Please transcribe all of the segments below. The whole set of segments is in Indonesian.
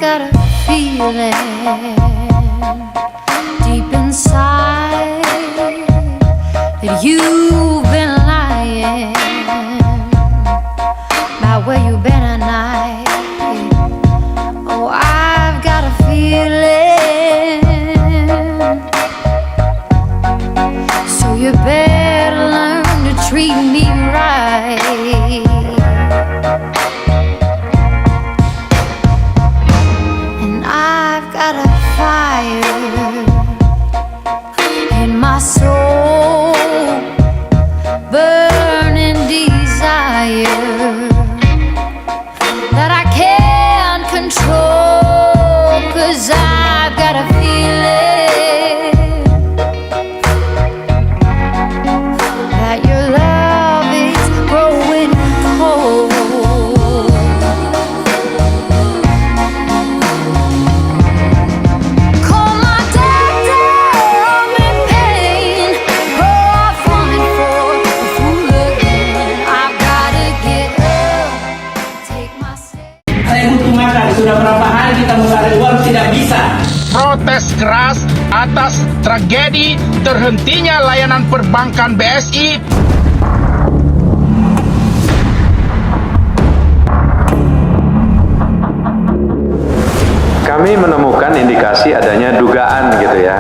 got a feeling deep inside that you've been lying about where you've been at night. Oh, I've got a feeling, so you better learn to treat me right. And I've got a fire in my soul, burning desire that I can't control, 'cause I've got a feeling that your love is growing cold. Call my doctor, I'm in pain. Oh, I've fallen for a fool again. I've gotta get up, take my stand. Saya butuh makan, sudah berapa hari kita mencari uang tidak bisa. Protes keras atas tragedi terhentinya layanan perbankan BSI. Kami menemukan indikasi adanya dugaan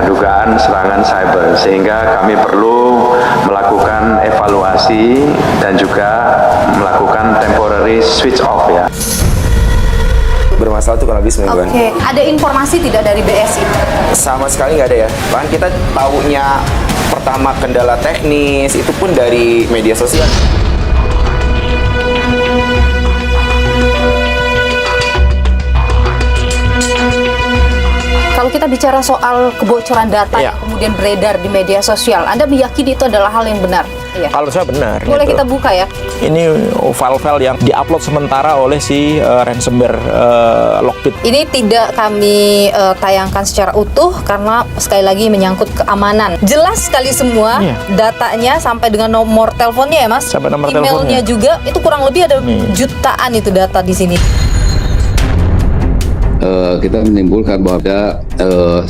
dugaan serangan cyber, sehingga kami perlu melakukan evaluasi dan juga melakukan temporary switch off ya. Bermasalah itu kurang lebih 9 bulan. Oke, ada informasi tidak dari BSI? Sama sekali nggak ada ya. Bahkan kita taunya pertama kendala teknis itu pun dari media sosial. Kalau kita bicara soal kebocoran data Iya. yang kemudian beredar di media sosial, Anda meyakini itu adalah hal yang benar? Iya. Kalau saya benar. Boleh gitu. kita buka ya? Ini file-file yang diupload sementara oleh si ransomware Lockbit. Ini tidak kami tayangkan secara utuh karena sekali lagi menyangkut keamanan. Jelas sekali semua Iya. datanya sampai dengan nomor teleponnya ya Mas. Sampai nomor Emailnya teleponnya. juga itu kurang lebih ada Nih. jutaan itu data di sini. Kita menimbulkan bahwa ada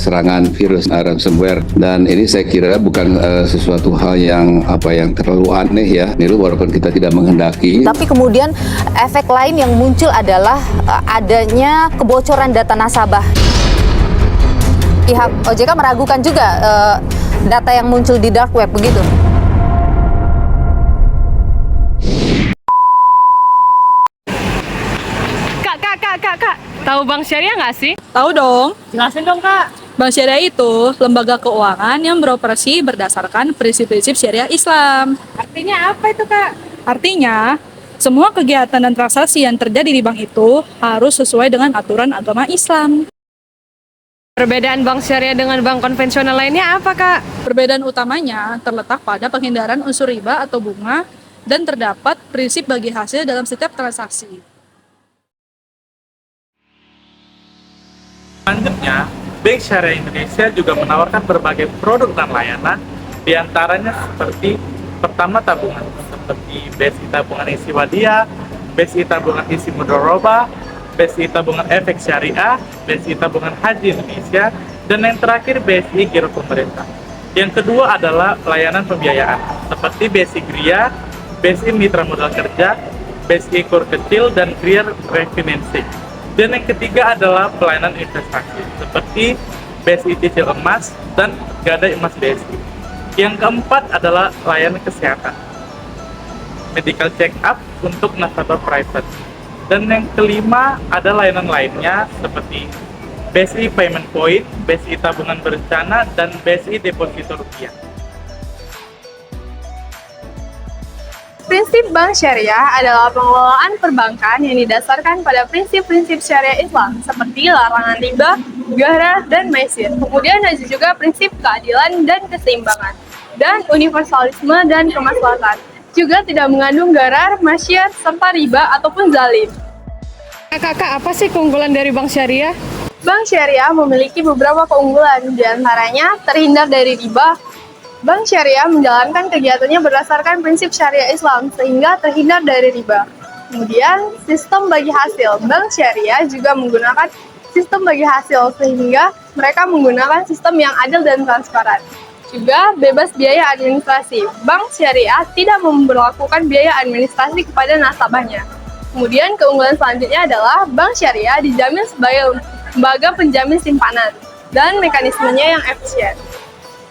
serangan virus ransomware, dan ini saya kira bukan sesuatu hal yang terlalu aneh ya, niru walaupun kita tidak menghendaki. Tapi kemudian efek lain yang muncul adalah adanya kebocoran data nasabah. Pihak OJK meragukan juga data yang muncul di dark web, begitu? Kak, tahu Bank Syariah nggak sih? Tahu dong, Jelasin dong, Kak. Bank Syariah itu lembaga keuangan yang beroperasi berdasarkan prinsip-prinsip syariah Islam. Artinya apa itu, Kak? Artinya, semua kegiatan dan transaksi yang terjadi di bank itu harus sesuai dengan aturan agama Islam. Perbedaan Bank Syariah dengan bank konvensional lainnya apa, Kak? Perbedaan utamanya terletak pada penghindaran unsur riba atau bunga dan terdapat prinsip bagi hasil dalam setiap transaksi. Selanjutnya, Bank Syariah Indonesia juga menawarkan berbagai produk dan layanan, diantaranya seperti pertama tabungan, seperti BSI Tabungan Isi Wadia, BSI Tabungan Isi Mudoroba, BSI Tabungan Efek Syariah, BSI Tabungan Haji Indonesia, dan yang terakhir BSI Giro Pemerintah. Yang kedua adalah pelayanan pembiayaan, seperti BSI Gria, BSI Mitra Modal Kerja, BSI Kur Kecil, dan Gria Refinancing. Dan yang ketiga adalah pelayanan investasi, seperti BSI Cicil Emas dan Gadai Emas BSI. Yang keempat adalah layanan kesehatan, medical check up untuk nasabah private. Dan yang kelima ada layanan lainnya seperti BSI Payment Point, BSI Tabungan Berencana, dan BSI Deposito Rupiah. Prinsip Bank Syariah adalah pengelolaan perbankan yang didasarkan pada prinsip-prinsip syariah Islam seperti larangan riba, gharar, dan maisir. Kemudian ada juga prinsip keadilan dan keseimbangan, dan universalisme dan kemaslahatan. Juga tidak mengandung gharar, masyar, serta riba ataupun zalim. Kakak, apa sih keunggulan dari Bank Syariah? Bank Syariah memiliki beberapa keunggulan, diantaranya terhindar dari riba. Bank Syariah menjalankan kegiatannya berdasarkan prinsip syariah Islam sehingga terhindar dari riba. Kemudian, sistem bagi hasil. Bank Syariah juga menggunakan sistem bagi hasil sehingga mereka menggunakan sistem yang adil dan transparan. Juga bebas biaya administrasi. Bank syariah tidak memberlakukan biaya administrasi kepada nasabahnya. Kemudian keunggulan selanjutnya adalah bank syariah dijamin sebagai lembaga penjamin simpanan dan mekanismenya yang efisien.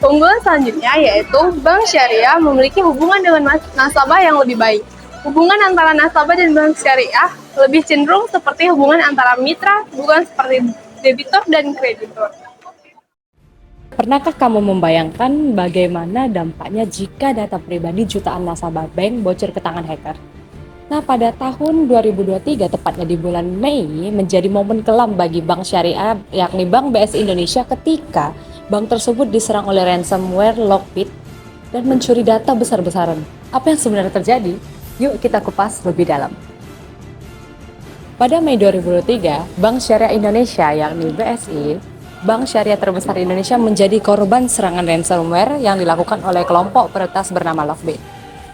Keunggulan selanjutnya yaitu bank syariah memiliki hubungan dengan nasabah yang lebih baik. Hubungan antara nasabah dan bank syariah lebih cenderung seperti hubungan antara mitra, bukan seperti debitur dan kreditur. Pernahkah kamu membayangkan bagaimana dampaknya jika data pribadi jutaan nasabah bank bocor ke tangan hacker? Nah, pada tahun 2023, tepatnya di bulan Mei, menjadi momen kelam bagi bank syariah, yakni Bank BSI Indonesia, ketika bank tersebut diserang oleh ransomware Lockbit dan mencuri data besar-besaran. Apa yang sebenarnya terjadi? Yuk kita kupas lebih dalam. Pada Mei 2023, Bank Syariah Indonesia, yakni BSI, bank syariah terbesar Indonesia, menjadi korban serangan ransomware yang dilakukan oleh kelompok peretas bernama Lockbit.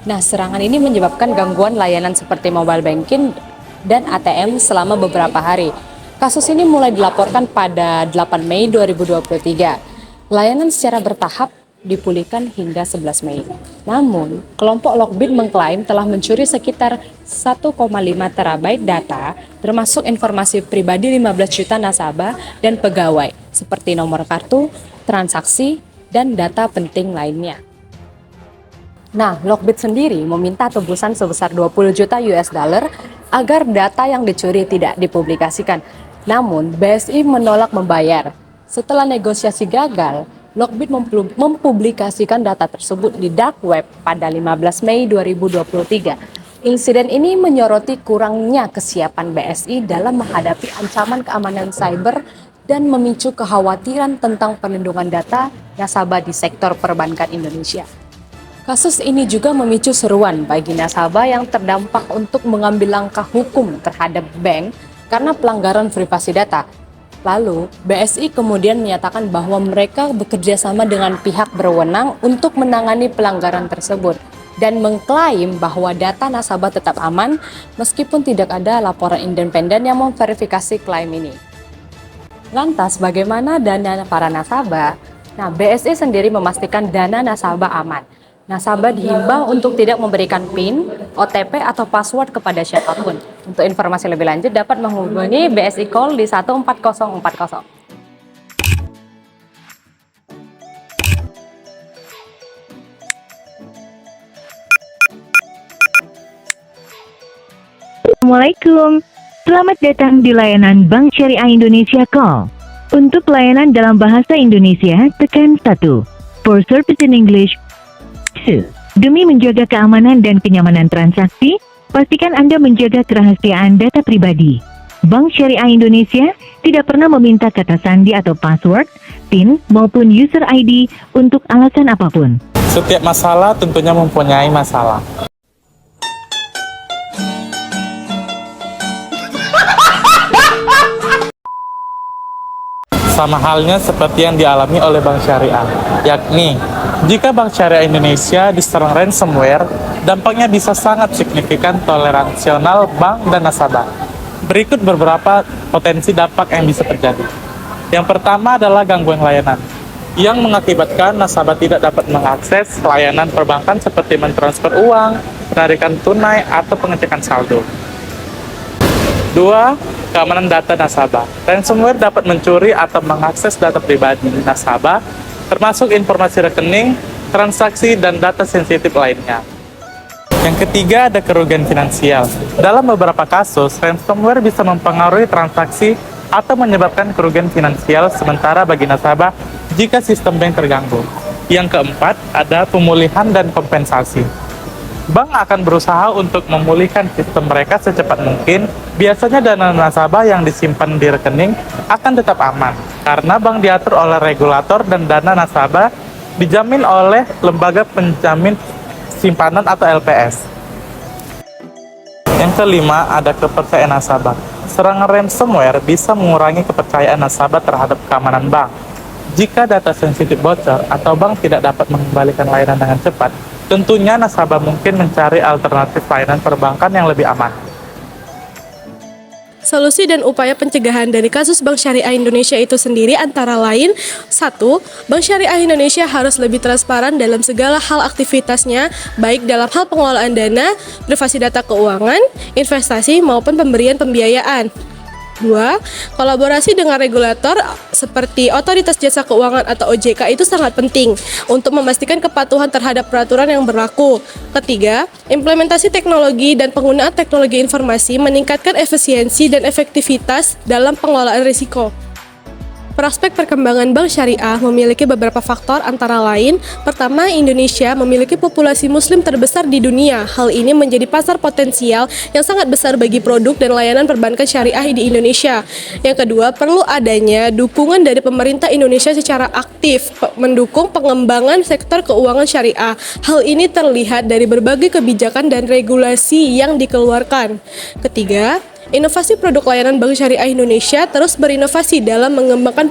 Nah, serangan ini menyebabkan gangguan layanan seperti mobile banking dan ATM selama beberapa hari. Kasus ini mulai dilaporkan pada 8 Mei 2023. Layanan secara bertahap dipulihkan hingga 11 Mei. Namun, kelompok Lockbit mengklaim telah mencuri sekitar 1,5 terabyte data, termasuk informasi pribadi 15 juta nasabah dan pegawai, seperti nomor kartu, transaksi, dan data penting lainnya. Nah, Lockbit sendiri meminta tebusan sebesar 20 juta US dollar agar data yang dicuri tidak dipublikasikan. Namun, BSI menolak membayar. Setelah negosiasi gagal, Lockbit mempublikasikan data tersebut di dark web pada 15 Mei 2023. Insiden ini menyoroti kurangnya kesiapan BSI dalam menghadapi ancaman keamanan cyber dan memicu kekhawatiran tentang perlindungan data nasabah di sektor perbankan Indonesia. Kasus ini juga memicu seruan bagi nasabah yang terdampak untuk mengambil langkah hukum terhadap bank karena pelanggaran privasi data. Lalu, BSI kemudian menyatakan bahwa mereka bekerja sama dengan pihak berwenang untuk menangani pelanggaran tersebut dan mengklaim bahwa data nasabah tetap aman meskipun tidak ada laporan independen yang memverifikasi klaim ini. Lantas, bagaimana dana para nasabah? Nah, BSI sendiri memastikan dana nasabah aman. Nasabah dihimbau untuk tidak memberikan PIN, OTP, atau password kepada siapapun. Untuk informasi lebih lanjut dapat menghubungi BSI Call di 14040. Assalamualaikum. Selamat datang di layanan Bank Syariah Indonesia Call. Untuk layanan dalam bahasa Indonesia, tekan 1. For service in English, 2. Demi menjaga keamanan dan kenyamanan transaksi, pastikan Anda menjaga kerahasiaan data pribadi. Bank Syariah Indonesia tidak pernah meminta kata sandi atau password, PIN, maupun user ID untuk alasan apapun. Setiap masalah tentunya mempunyai masalah. Sama halnya seperti yang dialami oleh Bank Syariah, yakni jika Bank Syariah Indonesia diserang ransomware, dampaknya bisa sangat signifikan toleransional bank dan nasabah. Berikut beberapa potensi dampak yang bisa terjadi. Yang pertama adalah gangguan layanan, yang mengakibatkan nasabah tidak dapat mengakses layanan perbankan seperti mentransfer uang, penarikan tunai, atau pengecekan saldo. 2. Keamanan data nasabah. Ransomware dapat mencuri atau mengakses data pribadi nasabah, termasuk informasi rekening, transaksi, dan data sensitif lainnya. Yang ketiga, ada kerugian finansial. Dalam beberapa kasus, ransomware bisa mempengaruhi transaksi atau menyebabkan kerugian finansial sementara bagi nasabah jika sistem bank terganggu. Yang keempat, ada pemulihan dan kompensasi. Bank akan berusaha untuk memulihkan sistem mereka secepat mungkin. Biasanya dana nasabah yang disimpan di rekening akan tetap aman, karena bank diatur oleh regulator dan dana nasabah dijamin oleh lembaga penjamin simpanan atau LPS. Yang kelima, ada kepercayaan nasabah. Serangan ransomware bisa mengurangi kepercayaan nasabah terhadap keamanan bank. Jika data sensitif bocor atau bank tidak dapat mengembalikan layanan dengan cepat, tentunya nasabah mungkin mencari alternatif layanan perbankan yang lebih aman. Solusi dan upaya pencegahan dari kasus Bank Syariah Indonesia itu sendiri antara lain: 1. Bank Syariah Indonesia harus lebih transparan dalam segala hal aktivitasnya, baik dalam hal pengelolaan dana, privasi data keuangan, investasi, maupun pemberian pembiayaan. 2. Kolaborasi dengan regulator seperti Otoritas Jasa Keuangan atau OJK itu sangat penting untuk memastikan kepatuhan terhadap peraturan yang berlaku. 3. Implementasi teknologi dan penggunaan teknologi informasi meningkatkan efisiensi dan efektivitas dalam pengelolaan risiko. Prospek perkembangan bank syariah memiliki beberapa faktor antara lain: pertama, Indonesia memiliki populasi muslim terbesar di dunia. Hal ini menjadi pasar potensial yang sangat besar bagi produk dan layanan perbankan syariah di Indonesia. Yang kedua, perlu adanya dukungan dari pemerintah Indonesia secara aktif mendukung pengembangan sektor keuangan syariah. Hal ini terlihat dari berbagai kebijakan dan regulasi yang dikeluarkan. Ketiga, inovasi produk layanan Bank Syariah Indonesia terus berinovasi dalam mengembangkan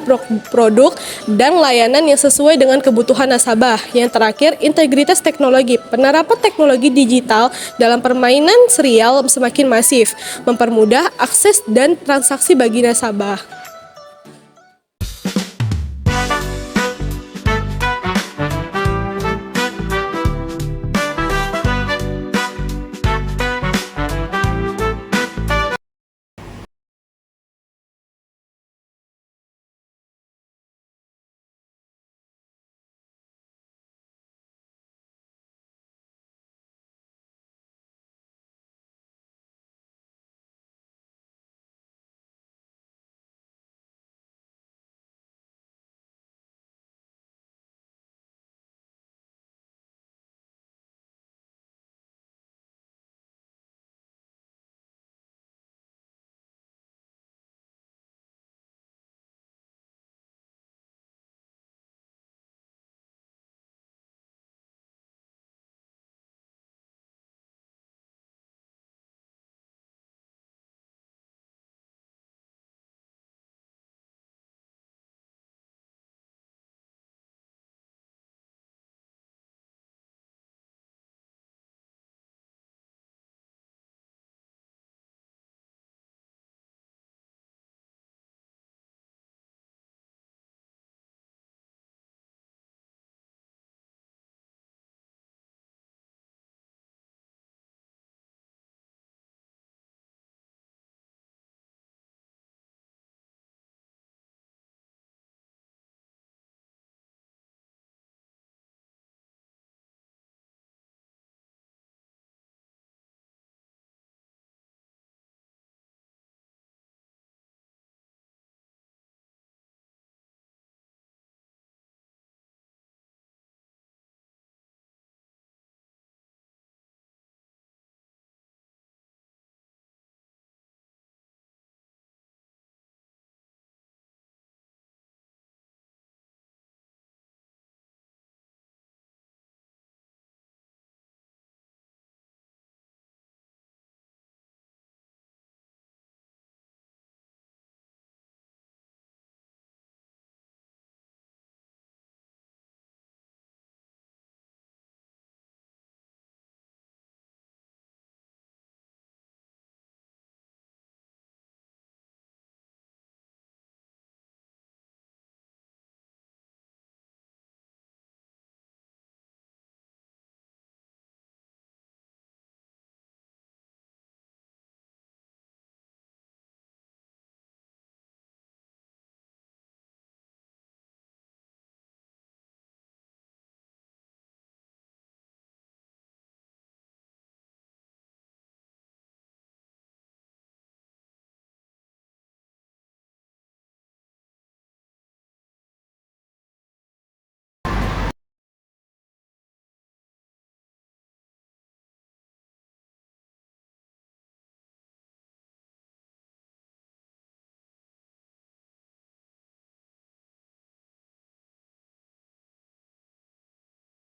produk dan layanan yang sesuai dengan kebutuhan nasabah. Yang terakhir, integritas teknologi. Penerapan teknologi digital dalam permainan serial semakin masif, mempermudah akses dan transaksi bagi nasabah.